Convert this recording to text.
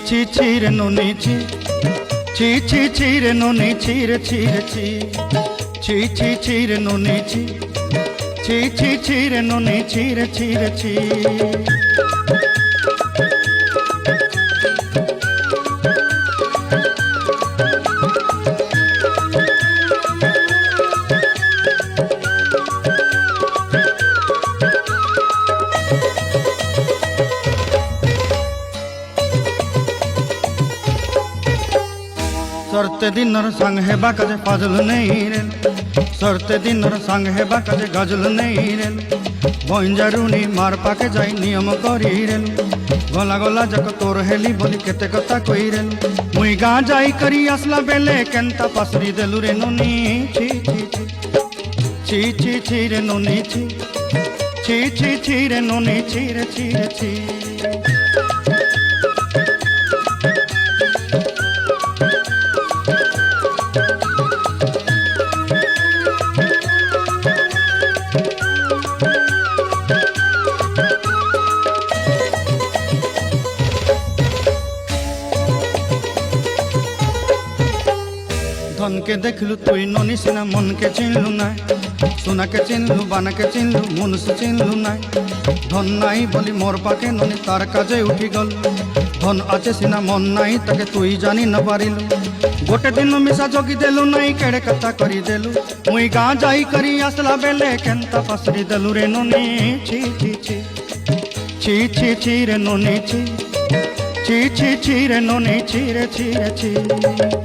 ছি ছি রে নুনি ছি ছি ছি ছি রে নুনি ছি রে ছি রে ছি ছি ছি ছি রে নুনি ছি ছি ছি ছি রে নুনি ছি রে ছি রে ছি। सरते दिनर संग हेबा काजे फाजल नहीं रे सरते दिनर संग हेबा काजे गजल नहीं रे बंजारुनी मार पाके जाई नियम करी रे गला गला जक तोर हेली बोली केते कथा कई रे मुई गाँ जाई करी असला बेले केंता पासरी देलु रे नुनी छी छी छी छी छी रे नुनी छी छी छी छी रे नुनी छी रे छी रे छी। धन के देखलु तुई ननी सिना मन के चिन्हलु ना सोना के चिन्हलु बाना के चिन्हलु मनुष्य चिन्हलु ना धन नाई बोली मोर पाके ननी तार काजे उठी गल धन आचे सिना मन नाई ताके तुई जानी न पारिलु गोटे दिन मिसा जोगी देलु नाई केड़े कथा करी देलु मुई गाँ जाई करी आसला बेले केंता पासरी देलु रे ननी छी छी छी छी छी छी रे ननी छी छी छी छी रे ननी छी रे छी रे छी।